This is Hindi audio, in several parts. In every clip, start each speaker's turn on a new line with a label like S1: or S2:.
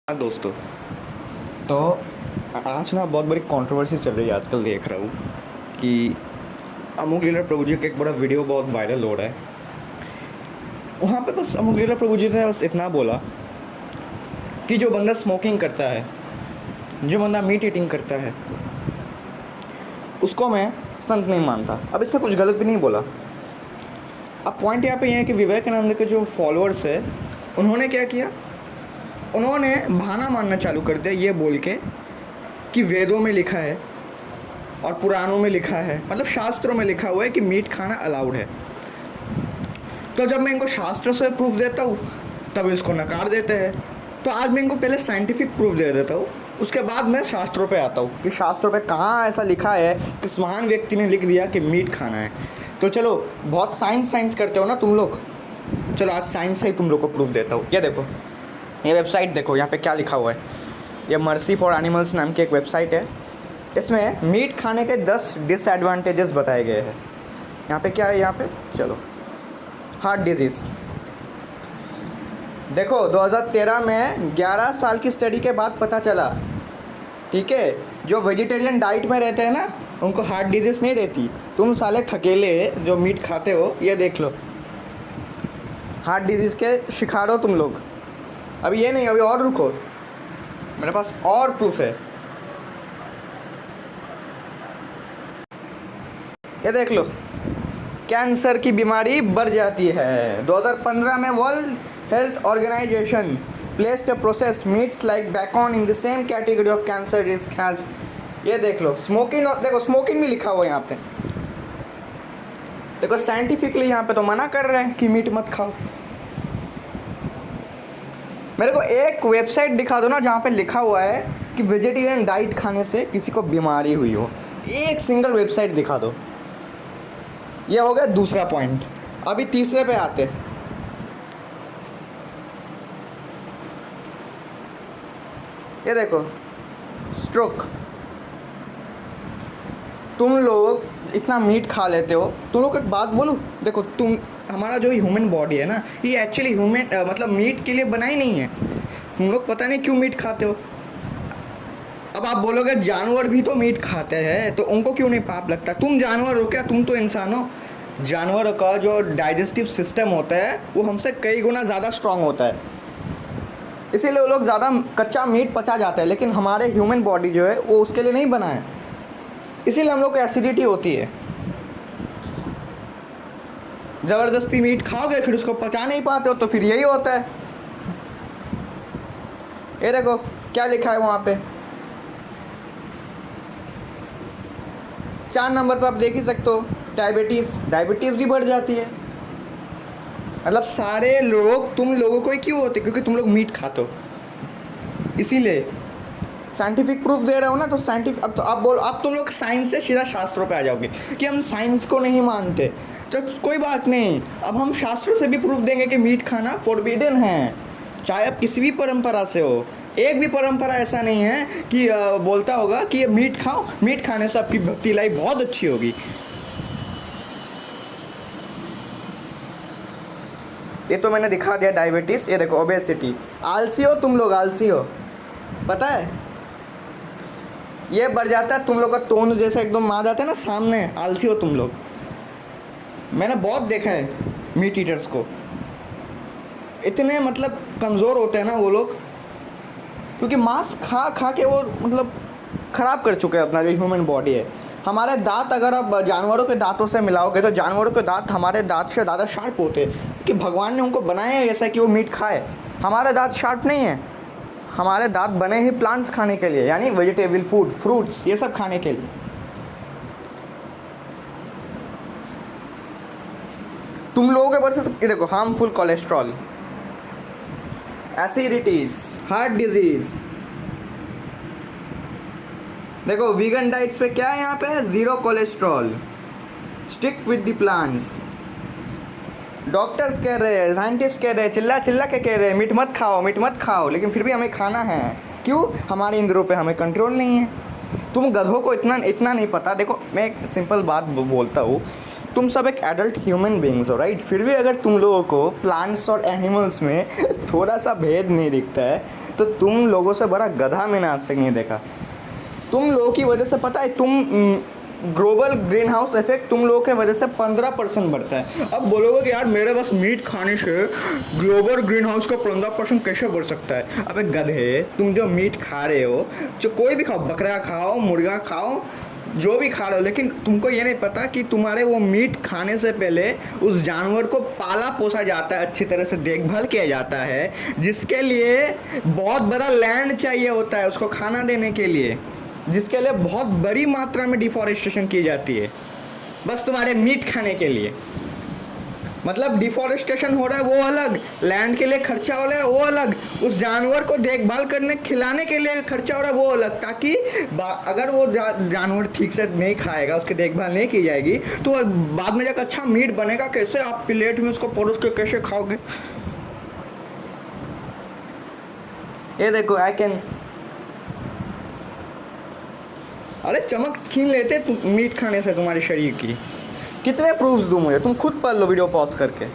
S1: हाँ दोस्तों, तो आज ना बहुत बड़ी कंट्रोवर्सी चल रही है। आजकल देख रहा हूँ कि अमोक लीला प्रभु जी का एक बड़ा वीडियो बहुत वायरल हो रहा है। वहाँ पे बस अमोक लीला प्रभु जी ने बस इतना बोला कि जो बंदा स्मोकिंग करता है, जो बंदा मीट ईटिंग करता है, उसको मैं संत नहीं मानता। अब इसमें कुछ गलत भी नहीं बोला। अब पॉइंट यहाँ पे ये है कि विवेकानंद के जो फॉलोअर्स है, उन्होंने क्या किया, उन्होंने बहाना मानना चालू कर दिया ये बोल के कि वेदों में लिखा है और पुराणों में लिखा है, मतलब शास्त्रों में लिखा हुआ है कि मीट खाना अलाउड है। तो जब मैं इनको शास्त्र से प्रूफ देता हूँ तब इसको नकार देते हैं। तो आज मैं इनको पहले साइंटिफिक प्रूफ दे देता हूँ, उसके बाद मैं शास्त्रों पे आता हूँ कि शास्त्रों पे कहाँ ऐसा लिखा है, किस महान व्यक्ति ने लिख दिया कि मीट खाना है। तो चलो, बहुत साइंस करते हो ना तुम लोग, चलो आज साइंस से ही तुम लोग को प्रूफ देता हूँ। ये देखो, ये वेबसाइट देखो, यहाँ पे क्या लिखा हुआ है। ये मर्सी फॉर एनिमल्स नाम की एक वेबसाइट है। इसमें मीट खाने के 10 डिसएडवांटेजेस बताए गए हैं। यहाँ पे क्या है, यहाँ पे चलो, हार्ट डिजीज़ देखो, 2013 में 11 साल की स्टडी के बाद पता चला, ठीक है, जो वेजिटेरियन डाइट में रहते हैं ना, उनको हार्ट डिजीज़ नहीं रहती। तुम साले थकेले जो मीट खाते हो, ये देख लो, हार्ट डिजीज़ के शिकार हो तुम लोग। अभी ये नहीं, अभी और रुको, मेरे पास और प्रूफ है। ये देख लो, कैंसर की बीमारी बढ़ जाती है। 2015 में world health organization placed processed meats like bacon in the same category of cancer risk has. ये देख लो, स्मोकिंग, देखो स्मोकिंग भी लिखा हुआ है यहाँ पे। देखो साइंटिफिकली यहाँ पे तो मना कर रहे हैं कि मीट मत खाओ। मेरे को एक वेबसाइट दिखा दो ना जहाँ पे लिखा हुआ है कि वेजिटेरियन डाइट खाने से किसी को बीमारी हुई हो। एक सिंगल वेबसाइट दिखा दो। ये हो गया दूसरा पॉइंट। अभी तीसरे पे आते। ये देखो, स्ट्रोक। तुम लोग इतना मीट खा लेते हो, तुम लोग एक बात बोलूं, देखो तुम, हमारा जो ह्यूमन बॉडी है ना, ये एक्चुअली ह्यूमन मतलब मीट के लिए बनाई नहीं है। तुम लोग पता नहीं क्यों मीट खाते हो। अब आप बोलोगे जानवर भी तो मीट खाते हैं, तो उनको क्यों नहीं पाप लगता? तुम जानवर हो क्या? तुम तो इंसान हो। जानवर का जो डाइजेस्टिव सिस्टम होता है वो हमसे कई गुना ज़्यादा स्ट्रांग होता है, इसीलिए वो लोग ज़्यादा कच्चा मीट पचा जाता है। लेकिन हमारे ह्यूमन बॉडी जो है वो उसके लिए नहीं बना है, इसीलिए हम लोग को एसिडिटी होती है। ज़बरदस्ती मीट खाओगे, फिर उसको पचा नहीं पाते हो, तो फिर यही होता है। ये देखो क्या लिखा है वहाँ पे, 4 नंबर पर आप देख ही सकते हो, डायबिटीज़ भी बढ़ जाती है। मतलब सारे लोग, तुम लोगों को ही क्यों होते? क्योंकि तुम लोग मीट खाते हो, इसीलिए। साइंटिफिक प्रूफ दे रहे हो ना, तो साइंटिफिक, अब तो आप बोलो, अब तुम लोग साइंस से सीधा शास्त्रों पे आ जाओगे कि हम साइंस को नहीं मानते। तो कोई बात नहीं, अब हम शास्त्रों से भी प्रूफ देंगे कि मीट खाना फॉरबिडन है, चाहे आप किसी भी परंपरा से हो। एक भी परंपरा ऐसा नहीं है कि बोलता होगा कि ये मीट खाओ, मीट खाने से आपकी भक्ति लाइफ बहुत अच्छी होगी। ये तो मैंने दिखा दिया, डायबिटीज़। ये देखो, ओबेसिटी। आलसी हो तुम लोग, आलसी हो, पता है, ये बढ़ जाता है। तुम लोग का टोन जैसे एकदम आ जाता है ना सामने, आलसी हो तुम लोग। मैंने बहुत देखा है मीट ईटर्स को, इतने मतलब कमज़ोर होते हैं ना वो लोग, क्योंकि मांस खा खा के वो मतलब ख़राब कर चुके हैं अपना जो ह्यूमन बॉडी है। हमारे दांत अगर आप जानवरों के दांतों से मिलाओगे तो जानवरों के दांत हमारे दांत से ज़्यादा शार्प होते हैं, क्योंकि भगवान ने उनको बनाया है ऐसा कि वो मीट खाए। हमारे दांत शार्प नहीं है, हमारे दांत बने ही प्लांट्स खाने के लिए, यानी वेजिटेबल फूड, फ्रूट्स, ये सब खाने के लिए। तुम लोगों के वजह से ये देखो, harmful cholesterol, acidities, heart disease. देखो वीगन डाइट्स पे क्या है, यहाँ पे है 0 cholesterol, stick with the plants. Doctors कह रहे हैं, साइंटिस्ट कह रहे हैं, चिल्ला चिल्ला के कह रहे हैं मीट मत खाओ, मीट मत खाओ, लेकिन फिर भी हमें खाना है। क्यों? हमारे इंद्रियों पे हमें कंट्रोल नहीं है। तुम गधों को इतना नहीं पता। देखो मैं एक सिंपल बात बोलता हूँ, तुम सब एक एडल्ट ह्यूमन बींग्स हो राइट, फिर भी अगर तुम लोगों को प्लांट्स और एनिमल्स में थोड़ा सा भेद नहीं दिखता है तो तुम लोगों से बड़ा गधा मैंने आज तक नहीं देखा। तुम लोगों की वजह से पता है, तुम ग्लोबल ग्रीन हाउस इफेक्ट तुम लोगों के वजह से 15% बढ़ता है। अब बोलोगे कि यार मेरे बस मीट खाने से ग्लोबल ग्रीन हाउस का 15% कैसे बढ़ सकता है? अबे गधे, तुम जो मीट खा रहे हो, जो कोई भी खाओ, बकरा खाओ, मुर्गा खाओ, जो भी खा रहे हो, लेकिन तुमको ये नहीं पता कि तुम्हारे वो मीट खाने से पहले उस जानवर को पाला पोसा जाता है, अच्छी तरह से देखभाल किया जाता है, जिसके लिए बहुत बड़ा लैंड चाहिए होता है उसको खाना देने के लिए, जिसके लिए बहुत बड़ी मात्रा में डिफॉरेस्टेशन की जाती है बस तुम्हारे मीट खाने के लिए। मतलब डिफॉरेस्टेशन हो रहा है वो अलग, लैंड के लिए खर्चा हो रहा है वो अलग, उस जानवर को देखभाल करने खिलाने के लिए खर्चा हो रहा है वो अलग, ताकि अगर वो जानवर ठीक से नहीं खाएगा, उसकी देखभाल नहीं की जाएगी, तो बाद में जाकर अच्छा मीट बनेगा कैसे? आप प्लेट में उसको परोस के कैसे खाओगे? ये देखो आई कैन, अरे चमक छीन लेते मीट खाने से तुम्हारे शरीर की। कितने प्रूफ्स दूँ मुझे? तुम खुद पढ़ लो वीडियो पॉज करके।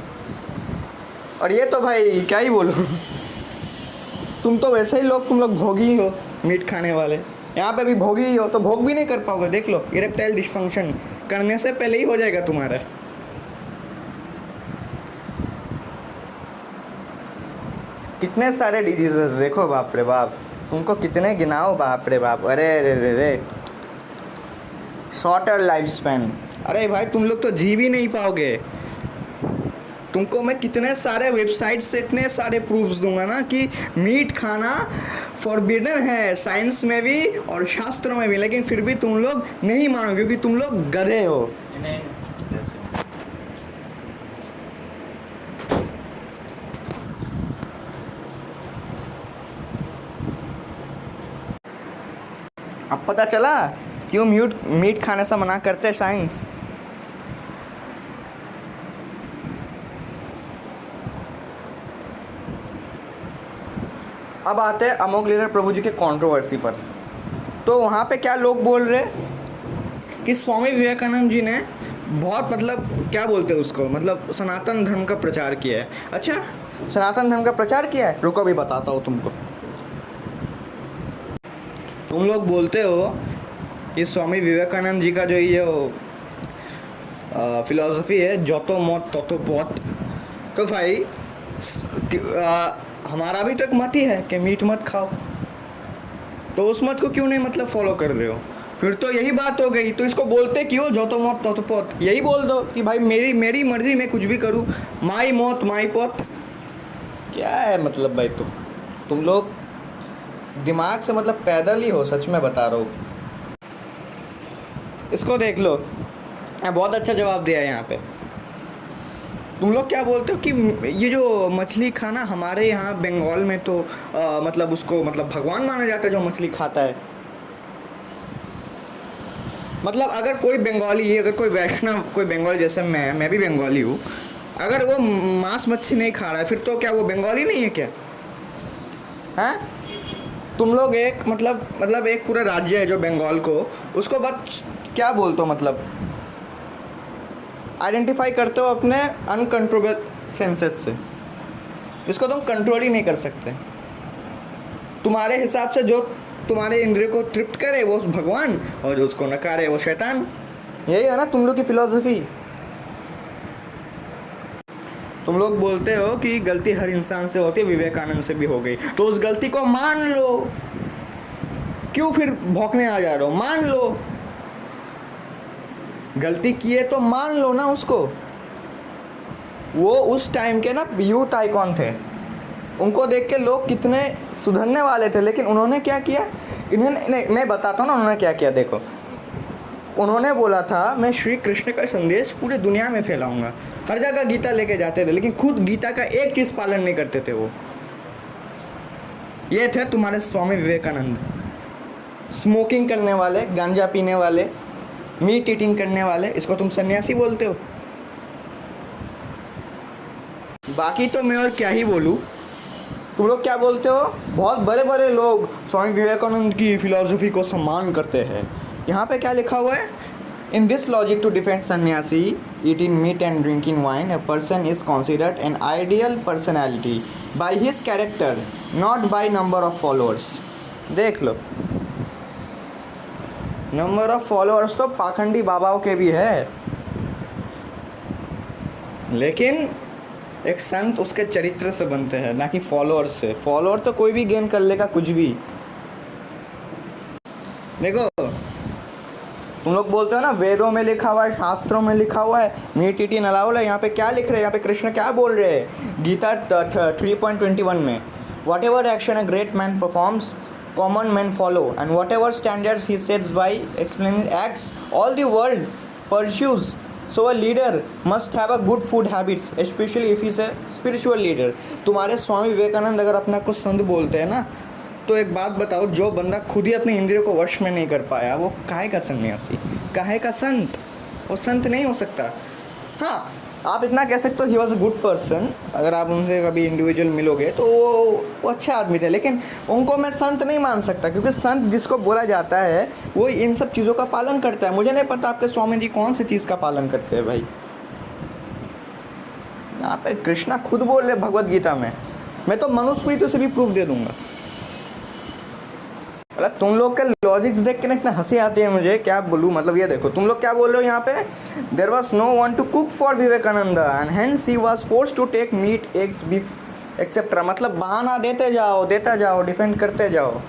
S1: और ये तो भाई क्या ही बोलूँ, तुम तो वैसे ही तुम लोग भोगी ही हो, मीट खाने वाले। यहाँ पे भी भोगी ही हो तो भोग भी नहीं कर पाओगे। देख लो, इरेक्टाइल डिस्फंक्शन करने से पहले ही हो जाएगा तुम्हारा। कितने सारे डिजीजेस देखो, बाप रे बाप, तुमको कितने गिनाओ, बाप रे बाप। अरे रे रे रे, शॉर्टर लाइफ स्पैन, अरे भाई तुम लोग तो जी भी नहीं पाओगे। तुमको मैं कितने सारे वेबसाइट से इतने सारे प्रूफ्स दूंगा ना कि मीट खाना फॉरबिडन है, साइंस में भी और शास्त्रों में भी, लेकिन फिर भी तुम लोग नहीं मानोगे क्योंकि तुम लोग गधे हो। अब पता चला क्यों मीट खाने से मना करते हैं साइंस। अब आते हैं अमोघ लीला प्रभु जी के कंट्रोवर्सी पर। तो वहाँ पे क्या लोग बोल रहे कि स्वामी विवेकानंद जी ने बहुत, मतलब क्या बोलते हैं उसको, मतलब सनातन धर्म का प्रचार किया है। अच्छा, सनातन धर्म का प्रचार किया है? रुको अभी बताता हूँ तुमको। तुम लोग बोलते हो कि स्वामी विवेकानंद जी का जो ये फिलॉसफी है, जो तो मौत तो बहुत, तो भाई हमारा भी तो एक मत ही है कि मीट मत खाओ, तो उस मत को क्यों नहीं मतलब फॉलो कर रहे हो? फिर तो यही बात हो गई। तो इसको बोलते क्यों, जो तो मौत तो पोत? यही बोल दो कि भाई मेरी मर्जी, मैं कुछ भी करूँ, माई मौत माई पोत। क्या है मतलब भाई, तुम लोग दिमाग से मतलब पैदल ही हो, सच में बता रहा हूँ। इसको देख लो, बहुत अच्छा जवाब दिया है यहाँ पे। तुम लोग क्या बोलते हो कि ये जो मछली खाना हमारे यहाँ बंगाल में तो मतलब उसको मतलब भगवान माना जाता है जो मछली खाता है। मतलब अगर कोई बंगाली, अगर कोई वैष्णव, कोई बंगाली जैसे मैं भी बंगाली हूँ, अगर वो मांस मच्छी नहीं खा रहा है, फिर तो क्या वो बंगाली नहीं है क्या? हैं? तुम लोग एक मतलब एक पूरा राज्य है जो बंगाल को, उसको बस क्या बोलते हो, मतलब आइडेंटिफाई करते हो अपने अनकंट्रोलेबल सेंसेस से। इसको तुम कंट्रोल ही नहीं कर सकते। तुम्हारे हिसाब से जो तुम्हारे इंद्रिय को तृप्त करे वो भगवान, और जो उसको नकारे वो शैतान। यही है ना तुम लोग की फिलॉसफी। तुम लोग बोलते हो कि गलती हर इंसान से होती है, विवेकानंद से भी हो गई, तो उस गलती को मान लो। क्यों फिर भौंकने आ जा रहे हो? मान लो, गलती किए तो मान लो ना उसको। वो उस टाइम के ना यूथ आइकॉन थे, उनको देख के लोग कितने सुधरने वाले थे, लेकिन उन्होंने क्या किया? इन्होंने, मैं बताता हूँ ना उन्होंने क्या किया। देखो, उन्होंने बोला था मैं श्री कृष्ण का संदेश पूरे दुनिया में फैलाऊंगा, हर जगह गीता लेके जाते थे, लेकिन खुद गीता का एक चीज़ पालन नहीं करते थे वो। ये थे तुम्हारे स्वामी विवेकानंद। स्मोकिंग करने वाले, गांजा पीने वाले, मीट ईटिंग करने वाले, इसको तुम सन्यासी बोलते हो। बाकी तो मैं और क्या ही बोलूँ। तुम लोग क्या बोलते हो? बहुत बड़े बड़े लोग स्वामी विवेकानंद की फिलॉसफी को सम्मान करते हैं। यहाँ पे क्या लिखा हुआ है? In this logic, to defend sannyasi eating meat and drinking wine, a person is considered an ideal personality by his character, not by number of followers. देख लो, नंबर ऑफ फॉलोअर्स तो पाखंडी बाबाओं के भी है, लेकिन एक संत उसके चरित्र से बनते हैं, ना कि फॉलोअर्स से। फॉलोअर तो कोई भी गेन कर लेगा कुछ भी। देखो, तुम लोग बोलते हो ना वेदों में लिखा हुआ है, शास्त्रों में लिखा हुआ है मीट ईटिंग अलाउड है। यहाँ पे क्या लिख रहे हैं? यहाँ पे कृष्ण क्या बोल रहे हैं गीता 3.21 में? What ever action a great man performs common man follow and what ever standards he sets by explaining acts all the world pursues. So a leader must have a good food habits specially if is a spiritual leader. तुम्हारे स्वामी विवेकानंद अगर अपना कुछ संत बोलते हैं ना, तो एक बात बताओ, जो बंदा खुद ही अपने इंद्रियों को वश में नहीं कर पाया, वो काहे का सन्यासी, काहे का संत? वो संत नहीं हो सकता। हाँ, आप इतना कह सकते हो he was a good person. अगर आप उनसे कभी इंडिविजुअल मिलोगे तो वो अच्छे आदमी थे, लेकिन उनको मैं संत नहीं मान सकता, क्योंकि संत जिसको बोला जाता है वो इन सब चीज़ों का पालन करता है। मुझे नहीं पता आपके स्वामी जी कौन सी चीज़ का पालन करते हैं भाई। यहाँ पे कृष्णा खुद बोल रहे भगवत गीता में, मैं तो मनुस्मृति से भी प्रूफ दे दूंगा। मतलब तुम लोग के लॉजिक्स देख के ना इतना हंसी आती है मुझे, क्या बोलूँ। मतलब ये देखो, तुम लोग क्या बोल रहे हो यहाँ पे, there was no one to cook for Vivekananda and hence he was force to take meat eggs beef etcetera. मतलब बहाना देते जाओ, डिफेंड करते जाओ।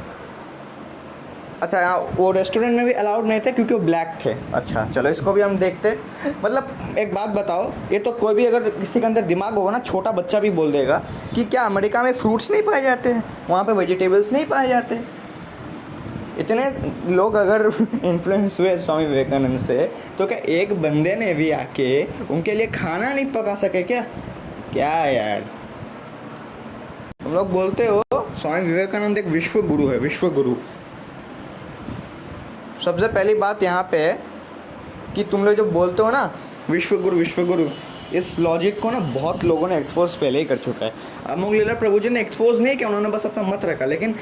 S1: अच्छा, यहाँ वो रेस्टोरेंट में भी अलाउड नहीं थे क्योंकि वो ब्लैक थे। अच्छा चलो, इसको भी हम देखते। मतलब एक बात बताओ, ये तो कोई भी अगर किसी के अंदर दिमाग होगा ना, छोटा बच्चा भी बोल देगा कि क्या अमेरिका में फ्रूट्स नहीं पाए जाते हैं, वहाँ पे वेजिटेबल्स नहीं पाए जाते। इतने लोग अगर इन्फ्लुएंस हुए स्वामी विवेकानंद से, तो क्या एक बंदे ने भी आके उनके लिए खाना नहीं पका सके क्या? क्या यार, तुम लोग बोलते हो स्वामी विवेकानंद एक विश्व गुरु है, विश्व गुरु। सबसे पहली बात यहाँ पे कि तुम लोग जो बोलते हो ना विश्व गुरु, इस लॉजिक को ना बहुत लोगों ने एक्सपोज पहले ही कर चुका है। अमोघ लीला प्रभु जी ने एक्सपोज नहीं किया, उन्होंने बस अपना मत रखा। लेकिन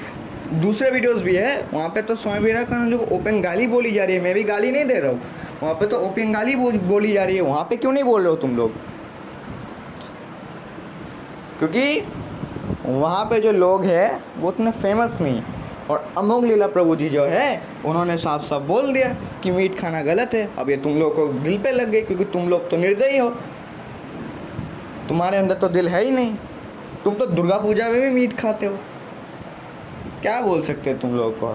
S1: दूसरे वीडियोस भी है, वहाँ पे तो स्वामी विवेकानंद को ओपन गाली बोली जा रही है। मैं भी गाली नहीं दे रहा हूँ, वहाँ पे तो ओपन गाली बोली जा रही है। वहाँ पे क्यों नहीं बोल रहे हो तुम लोग? क्योंकि वहाँ पे जो लोग हैं वो उतने फेमस नहीं। और अमोघ लीला प्रभु जी जो है, उन्होंने साफ साफ बोल दिया कि मीट खाना गलत है। अब ये तुम लोग को दिल पे लग गई, क्योंकि तुम लोग तो निर्दयी हो, तुम्हारे अंदर तो दिल है ही नहीं। तुम तो दुर्गा पूजा में भी मीट खाते हो, क्या बोल सकते हैं तुम लोग को।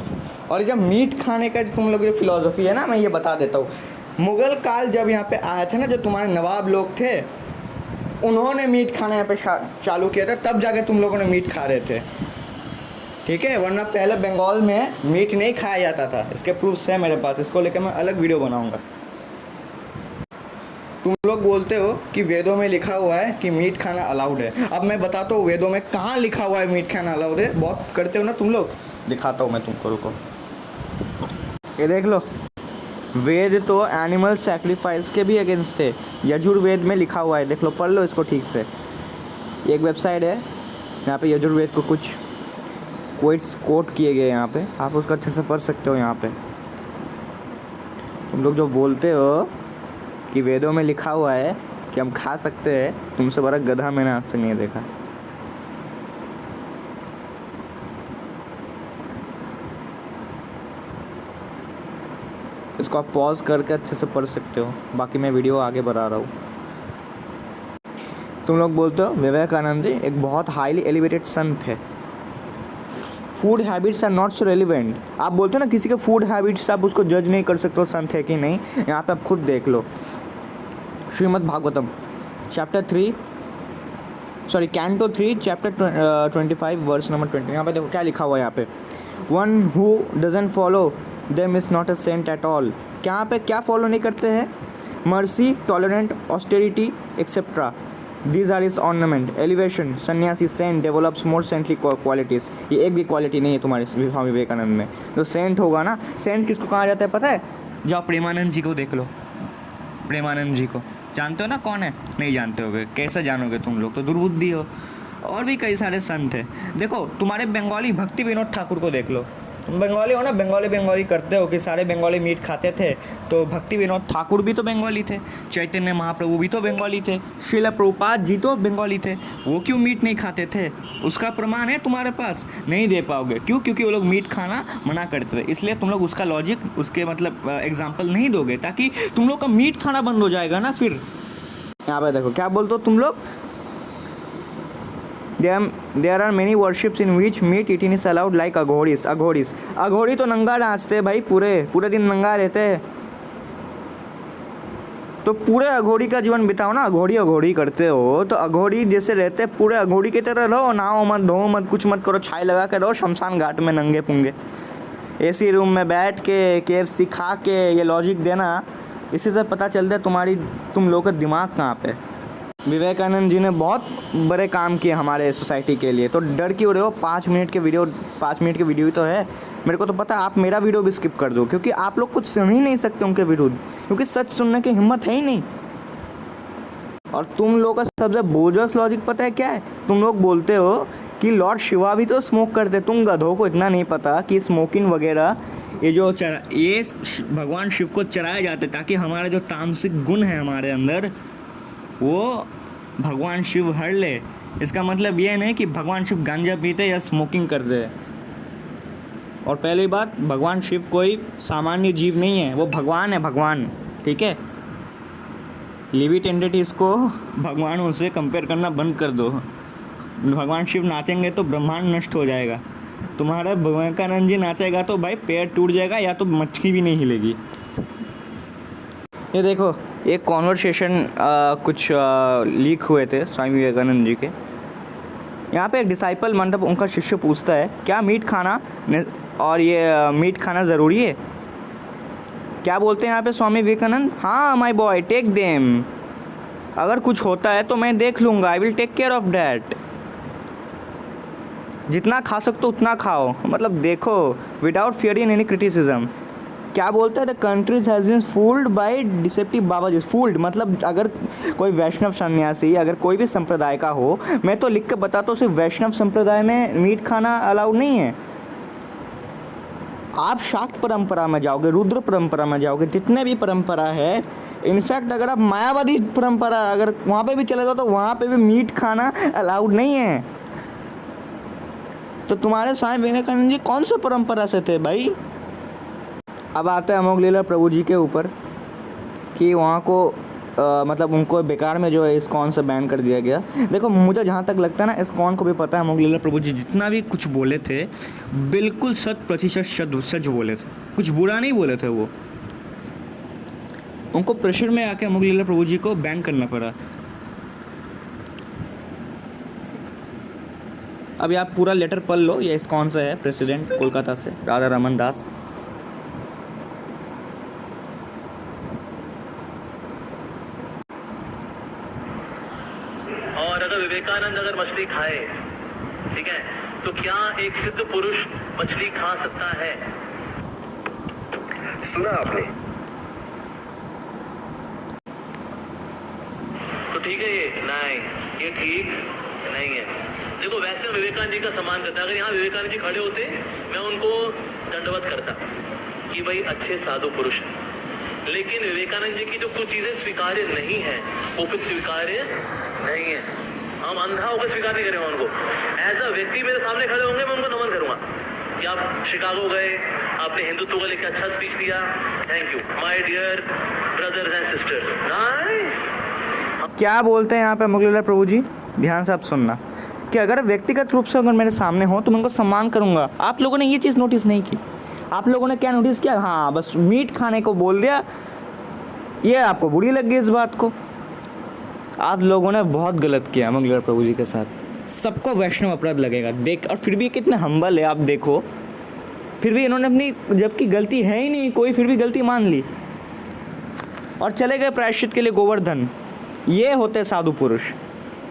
S1: और जब मीट खाने का जो तुम लोग जो फिलॉसफी है ना, मैं ये बता देता हूँ। मुग़ल काल जब यहाँ पे आए थे ना, जो तुम्हारे नवाब लोग थे, उन्होंने मीट खाना यहाँ पे चालू किया था, तब जाके तुम लोगों ने मीट खा रहे थे, ठीक है। वरना पहले बंगाल में मीट नहीं खाया जाता था। इसके प्रूफ्स हैं मेरे पास, इसको लेकर मैं अलग वीडियो बनाऊँगा। तुम लोग बोलते हो कि वेदों में लिखा हुआ है कि मीट खाना अलाउड है। अब मैं बताता हूँ वेदों में कहाँ लिखा हुआ है मीट खाना अलाउड है। बहुत करते हो ना तुम लोग, दिखाता हूँ मैं तुमको, रुको। ये देख लो, वेद तो एनिमल सैक्रिफाइस के भी अगेंस्ट है। यजुर्वेद में लिखा हुआ है, देख लो, पढ़ लो इसको ठीक से। एक वेबसाइट है, यहाँ पे यजुर्वेद को कुछ क्वोट्स कोट किए गए, यहाँ पे आप उसका अच्छे से पढ़ सकते हो। यहाँ पे तुम लोग जो बोलते हो कि वेदों में लिखा हुआ है कि हम खा सकते हैं, तुमसे बड़ा गधा मैंने आज तक नहीं देखा। इसको आप पॉज करके अच्छे से पढ़ सकते हो, बाकी मैं वीडियो आगे बढ़ा रहा हूँ। तुम लोग बोलते हो विवेकानंद एक बहुत हाईली एलिवेटेड संत है। Food habits are not so relevant. आप बोलते हो ना किसी के फूड हैबिट्स आप उसको जज नहीं कर सकते हो संत है कि नहीं। यहाँ पे आप खुद देख लो, Shrimad Bhagavatam canto 3 chapter 25 verse number 20। यहाँ पे देखो क्या लिखा हुआ है। यहाँ पे one who doesn't follow them is not a saint at all. यहाँ पे क्या फॉलो नहीं करते हैं? Mercy, tolerant, austerity etcetera, these are is ornament, elevation, सन्यासी, saint develops more saintly qualities. ये एक भी क्वालिटी नहीं है तुम्हारे स्वामी विवेकानंद में। जो सेंट होगा ना, सेंट किसको कहा जाता है पता है? जाओ प्रेमानंद जी को देख लो, प्रेमानंद जी को जानते हो ना कौन है? नहीं जानते होगे, कैसे जानोगे तुम लोग, तो दुर्बुद्धि हो। और भी कई सारे संत हैं। देखो तुम्हारे बंगाली भक्ति विनोद ठाकुर को देख लो, तुम बंगाली हो ना, बंगाली करते हो कि सारे बंगाली मीट खाते थे, तो भक्ति विनोद ठाकुर भी तो बंगाली थे, चैतन्य महाप्रभु भी तो बंगाली थे, श्रील प्रभुपाद जी तो बंगाली थे, वो क्यों मीट नहीं खाते थे? उसका प्रमाण है तुम्हारे पास? नहीं दे पाओगे। क्यों? क्योंकि वो लोग मीट खाना मना करते थे, इसलिए तुम लोग उसका लॉजिक, उसके मतलब एग्जाम्पल नहीं दोगे, ताकि तुम लोग का मीट खाना बंद हो जाएगा ना। फिर यहाँ पे देखो क्या बोलते हो तुम लोग, There are many worships in which meat eating is allowed like अघोरीस। अघोरी तो नंगा नाचते भाई, पूरे दिन नंगा रहते। तो पूरे अघोरी का जीवन बिताओ ना, अघोरी करते हो तो अघोरी जैसे रहते, पूरे अघोरी की तरह रहो, नहाओ मत, धो मत, कुछ मत करो, छाई लगा के रहो शमशान घाट में नंगे पुंगे, एसी रूम में बैठ के KFC खा के। ये लॉजिक देना, इसी से पता चलता है तुम लोग का दिमाग कहाँ पे। विवेकानंद जी ने बहुत बड़े काम किए हमारे सोसाइटी के लिए, तो डर क्यों रहे हो? 5 मिनट के वीडियो ही तो है। मेरे को तो पता है आप मेरा वीडियो भी स्किप कर दो, क्योंकि आप लोग कुछ सुन ही नहीं सकते उनके विरुद्ध, क्योंकि सच सुनने की हिम्मत है ही नहीं। और तुम लोग का सबसे बोजस लॉजिक पता है क्या है? तुम लोग बोलते हो कि लॉर्ड शिवा भी तो स्मोक करते। तुम गधों को इतना नहीं पता कि स्मोकिंग वगैरह ये भगवान शिव को चढ़ाए जाते, ताकि हमारे जो तामसिक गुण है हमारे अंदर, वो भगवान शिव हर ले। इसका मतलब ये नहीं कि भगवान शिव गांजा पीते या स्मोकिंग करते हैं। और पहली बात, भगवान शिव कोई सामान्य जीव नहीं है, वो भगवान है, भगवान, ठीक है। लिविट एंटिटीज को भगवानों से कंपेयर करना बंद कर दो। भगवान शिव नाचेंगे तो ब्रह्मांड नष्ट हो जाएगा। तुम्हारा विवेकानंद जी नाचेगा तो भाई पैर टूट जाएगा, या तो मटकी भी नहीं हिलेगी। ये देखो, एक कॉन्वर्सेशन कुछ लीक हुए थे स्वामी विवेकानंद जी के। यहाँ पे एक डिसाइपल, मतलब उनका शिष्य पूछता है, क्या मीट खाना और ये मीट खाना ज़रूरी है? क्या बोलते हैं यहाँ पे स्वामी विवेकानंद? हाँ माय बॉय, टेक देम। अगर कुछ होता है तो मैं देख लूँगा, I will take care of that. जितना खा सकते हो उतना खाओ, मतलब देखो, विदाउट फियरिंग एनी क्रिटिसिज्म। क्या बोलता है? The countries has been fooled by deceptive बाबाजी। फूल्ड मतलब अगर कोई वैष्णव सन्यासी, अगर कोई भी संप्रदाय का हो, मैं तो लिख के बताता हूँ, सिर्फ वैष्णव संप्रदाय में मीट खाना अलाउड नहीं है। आप शाक्त परंपरा में जाओगे, रुद्र परंपरा में जाओगे, जितने भी परंपरा है, इनफैक्ट अगर आप मायावादी परंपरा अगर वहाँ पे भी चले जाओ तो वहाँ पे भी मीट खाना अलाउड नहीं है। तो तुम्हारे स्वामी विवेकानंद जी कौन सा परंपरा से थे भाई? अब आते हैं अमोघलीला प्रभु जी के ऊपर कि वहाँ को मतलब उनको बेकार में जो है इस्कॉन से बैन कर दिया गया। देखो, मुझे जहाँ तक लगता है ना, इस्कॉन को भी पता है अमोघलीला प्रभु जी जितना भी कुछ बोले थे, बिल्कुल 100% सच बोले थे, कुछ बुरा नहीं बोले थे। वो उनको प्रेशर में आके अमोघलीला प्रभु जी को बैन करना पड़ा। अभी आप पूरा लेटर पढ़ लो, ये इस्कॉन से है, प्रेसिडेंट कोलकाता से, राधा रमन दास।
S2: और अगर विवेकानंद अगर मछली खाए, ठीक है, तो क्या एक सिद्ध पुरुष मछली खा सकता है? सुना आपने? तो ठीक है, ये ठीक नहीं है। देखो, वैसे विवेकानंद जी का सम्मान करता, अगर यहाँ विवेकानंद जी खड़े होते, मैं उनको दंडवत करता कि भाई अच्छे साधु पुरुष हैं। लेकिन विवेकानंद जी की जो कुछ चीजें स्वीकार्य नहीं है, वो फिर स्वीकार्य नहीं है। हम अंधा होकर स्वीकार नहीं करेंगे उनको। एज अ व्यक्ति मेरे सामने खड़े होंगे, मैं उनको नमन करूंगा कि आप शिकागो गए, आपने हिंदुत्व को लेकर अच्छा स्पीच दिया, thank you my dear brothers and sisters, nice.
S1: क्या बोलते हैं यहाँ पे अमोघलीला प्रभु जी? ध्यान से आप सुनना कि अगर व्यक्तिगत रूप से अगर मेरे सामने हो तो मैं उनको सम्मान करूँगा। आप लोगों ने ये चीज़ नोटिस नहीं की। आप लोगों ने क्या नोटिस किया? हाँ, बस मीट खाने को बोल दिया, ये आपको बुरी लग गई इस बात को। आप लोगों ने बहुत गलत किया अमोघलीला प्रभु जी के साथ। सबको वैष्णव अपराध लगेगा देख, और फिर भी कितने हम्बल है आप देखो। फिर भी इन्होंने अपनी, जबकि गलती है ही नहीं कोई, फिर भी गलती मान ली और चले गए प्रायश्चित के लिए गोवर्धन। ये होते साधु पुरुष।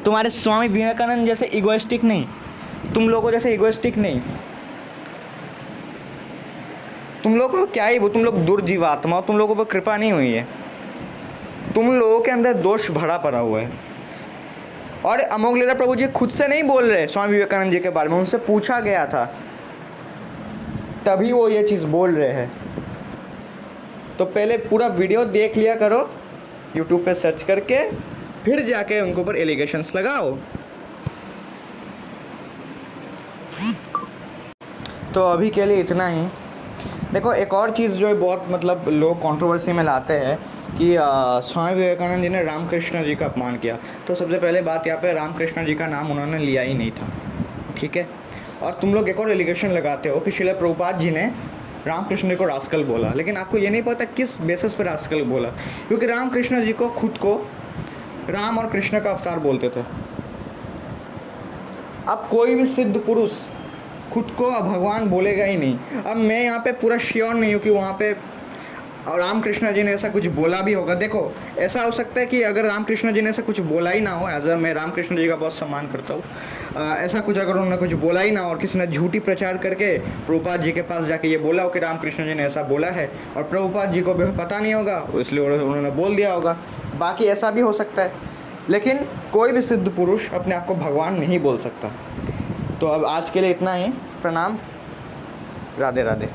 S1: तुम्हारे स्वामी विवेकानंद जैसे इगोइस्टिक नहीं, तुम लोगों जैसे इगोइस्टिक नहीं। तुम लोगों को क्या ही वो, तुम लोग दुर्जीवात्मा, तुम लोगों पर कृपा नहीं हुई है। तुम लोगों के अंदर दोष भरा पड़ा हुआ है। और अमोघलीला प्रभु जी खुद से नहीं बोल रहे स्वामी विवेकानंद जी के बारे में, उनसे पूछा गया था। तभी वो ये चीज़ बोल रहे हैं। तो पहले पूरा वीडियो देख लिया करो यूट्यूब पे सर्च करके, फिर जाके उनके ऊपर एलिगेशंस लगाओ। तो अभी के लिए इतना ही। देखो एक और चीज़ जो है बहुत मतलब लोग कंट्रोवर्सी में लाते हैं कि स्वामी विवेकानंद जी ने रामकृष्ण जी का अपमान किया। तो सबसे पहले बात यहाँ पे रामकृष्ण जी का नाम उन्होंने लिया ही नहीं था, ठीक है। और तुम लोग एक और एलिगेशन लगाते हो कि श्रील प्रभुपाद जी ने रामकृष्ण जी को रास्कल बोला, लेकिन आपको ये नहीं पता किस बेसिस पर रास्कल बोला, क्योंकि रामकृष्ण जी को खुद को राम और कृष्ण का अवतार बोलते थे। अब कोई भी सिद्ध पुरुष खुद को भगवान बोलेगा ही नहीं। अब मैं यहाँ पे पूरा श्योर नहीं हूँ कि वहाँ पे रामकृष्ण जी ने ऐसा कुछ बोला भी होगा। देखो ऐसा हो सकता है कि अगर रामकृष्ण जी ने ऐसा कुछ बोला ही ना हो, एज अ मैं रामकृष्ण जी का बहुत सम्मान करता हूँ, ऐसा कुछ अगर उन्होंने कुछ बोला ही ना हो और किसी ने झूठी प्रचार करके प्रभुपाद जी के पास जाके ये बोला हो कि रामकृष्ण जी ने ऐसा बोला है और प्रभुपाद जी को भी पता नहीं होगा, इसलिए उन्होंने बोल दिया होगा। बाकी ऐसा भी हो सकता है, लेकिन कोई भी सिद्ध पुरुष अपने आप को भगवान नहीं बोल सकता। तो अब आज के लिए इतना ही। प्रणाम, राधे राधे।